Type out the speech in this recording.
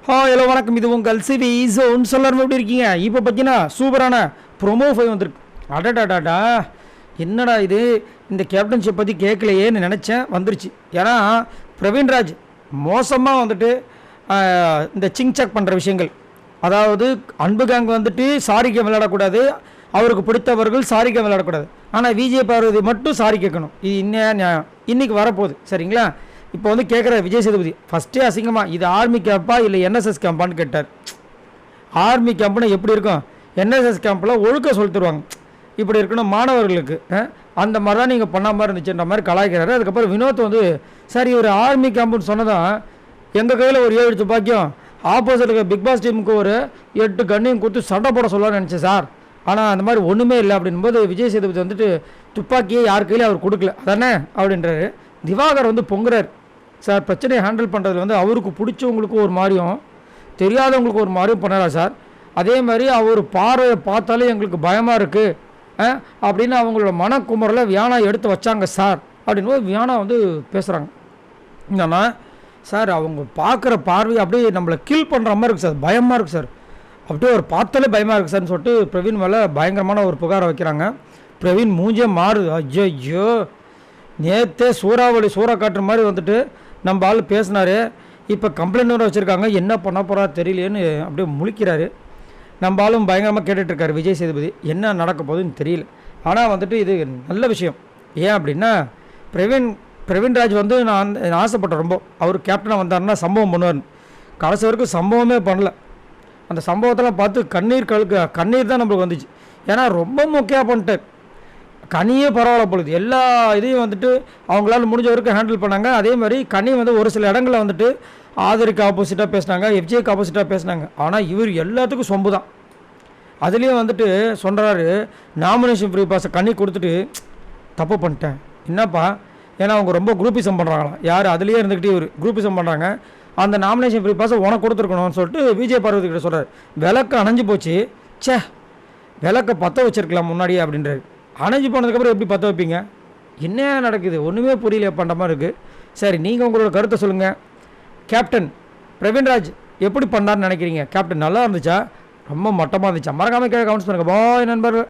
Hello வணக்கம். இது உங்கள் சிவி ஜோன் சொல்லாமல் எப்படி இருக்கீங்க? இப்போ பார்த்தீங்கன்னா சூப்பரான ப்ரொமோ ஃபைவ் வந்திருக்கு. அடடாடாடா, என்னடா இது, இந்த கேப்டன்ஷிப் பற்றி கேட்கலையேன்னு நினச்சேன், வந்துருச்சு. ஏன்னா பிரவீன்ராஜ் மோசமாக வந்துட்டு இந்த சிங்சக் பண்ணுற விஷயங்கள், அதாவது அன்பு கேங் வந்துட்டு சாரி கேம் விளையாடக்கூடாது, அவருக்கு பிடித்தவர்கள் சாரி கேம் விளையாடக்கூடாது, ஆனால் விஜய் பார்வதி மட்டும் சாரி கேட்கணும். இது இன்னைக்கு வரப்போகுது, சரிங்களா? இப்போ வந்து கேட்குற விஜய் சேதுபதி ஃபஸ்ட்டே அசிங்கமாக, இது ஆர்மி கேம்பா இல்லை என்எஸ்எஸ் கேம்பான்னு கேட்டார். ஆர்மி கேம்ப்னா எப்படி இருக்கும், என்எஸ்எஸ் கேம்பில் ஒழுக்க சொல்லி தருவாங்க, இப்படி இருக்கணும் மாணவர்களுக்கு, அந்த மாதிரி தான் நீங்கள் பண்ண மாதிரி இருந்துச்சுன்ற மாதிரி கலாய்க்கிறாரு. அதுக்கப்புறம் வினோத் வந்து சரி ஒரு ஆர்மி கேம்புன்னு சொன்னதான் எங்கள் கையில் ஒரு 7 துப்பாக்கியும் ஆப்போசிட்டுக்கு பிக் பாஸ் டீமுக்கு ஒரு 8 கண்ணையும் கொடுத்து சண்டை போட சொல்லலாம்னு நினச்சேன் சார், ஆனால் அந்த மாதிரி ஒன்றுமே இல்லை அப்படின்போது விஜய் சேதுபதி வந்துட்டு துப்பாக்கியே யார் கையிலையும் அவர் கொடுக்கல அதானே அப்படின்றாரு. திவாகர் வந்து பொங்குறார். சார் பிரச்சனையை ஹேண்டில் பண்ணுறதுல வந்து அவருக்கு பிடிச்சவங்களுக்கு ஒரு மாதிரியும் தெரியாதவங்களுக்கு ஒரு மாதிரியும் பண்ணலாம் சார். அதே மாதிரி அவர் பார்வையை பார்த்தாலே எங்களுக்கு பயமாக இருக்குது அப்படின்னு அவங்களோட மனக்குமரில் வியானா எடுத்து வச்சாங்க சார் அப்படின்னு வியானா வந்து பேசுகிறாங்க. என்னன்னா சார் அவங்க பார்க்குற பார்வை அப்படியே நம்மளை கில் பண்ணுற மாதிரி இருக்குது சார், பயமாக இருக்குது சார், அப்படியே ஒரு பார்த்தாலே பயமாக இருக்குது சார்னு சொல்லிட்டு பிரவீன் மேலே பயங்கரமான ஒரு புகாரை வைக்கிறாங்க. பிரவீன் மூஞ்சே மாறுது. ஐயோ, நேற்றே சூறாவளி காட்டுற மாதிரி வந்துட்டு நம்ம ஆள் பேசினார், இப்போ கம்ப்ளைண்ட் வர வச்சுருக்காங்க, என்ன பண்ண போகிறா தெரியலேன்னு அப்படியே முழிக்கிறாரு. நம்ம ஆளும் பயங்கரமாக கேட்டுட்ருக்காரு விஜய் சேதுபதி, என்ன நடக்க போகுதுன்னு தெரியல. ஆனால் வந்துட்டு இது நல்ல விஷயம். ஏன் அப்படின்னா பிரவீன்ராஜ் வந்து நான் ஆசைப்பட்டேன் ரொம்ப, அவர் கேப்டனாக வந்தாருன்னா சம்பவம் பண்ணுவார். கடைசி வரைக்கும் சம்பவமே பண்ணல. அந்த சம்பவத்தெல்லாம் பார்த்து கண்ணீர் தான் நம்மளுக்கு வந்துச்சு. ஏன்னா ரொம்ப முக்கியம் பண்ணிட்டார். கனியே பரவாயில்ல பொழுது எல்லா இதையும் வந்துட்டு அவங்களால முடிஞ்ச வரைக்கும் ஹேண்டில் பண்ணாங்க. அதே மாதிரி கனி வந்து ஒரு சில இடங்களில் வந்துட்டு ஆதருக்கு ஆப்போசிட்டாக பேசினாங்க, எஃப்ஜேக்கு ஆப்போசிட்டாக பேசினாங்க. ஆனால் இவர் எல்லாத்துக்கும் சொம்பு தான். அதுலேயும் வந்துட்டு சொல்கிறாரு, நாமினேஷன் ஃப்ரீ பாஸை கனி கொடுத்துட்டு தப்பு பண்ணிட்டேன் என்னப்பா, ஏன்னா அவங்க ரொம்ப குரூப்பிசம் பண்ணுறாங்களாம், யார் அதுலேயே இருந்துக்கிட்டே இவர் குரூப்பிசம் பண்ணுறாங்க, அந்த நாமினேஷன் ஃப்ரீ பாஸை உனக்கு கொடுத்துருக்கணும்னு சொல்லிட்டு விஜய் பார்வதி கிட்ட சொல்கிறார். விளக்கு அணைஞ்சு போச்சு, விளக்கை பற்ற வச்சிருக்கலாம் முன்னாடியே அப்படின்றாரு. அணைஞ்சு போனதுக்கப்புறம் எப்படி பற்ற வைப்பீங்க, என்ன நடக்குது ஒன்றுமே புரியல பண்ணுற மாதிரி இருக்குது. சரி, நீங்கள் உங்களோட கருத்தை சொல்லுங்கள். கேப்டன் பிரவீன்ராஜ் எப்படி பண்ணார்னு நினைக்கிறீங்க? கேப்டன் நல்லா இருந்துச்சா, ரொம்ப மட்டமாக இருந்துச்சா? மறக்காமல் கமெண்ட்ஸ் பண்ணுங்கள். பாய் நண்பர்கள்.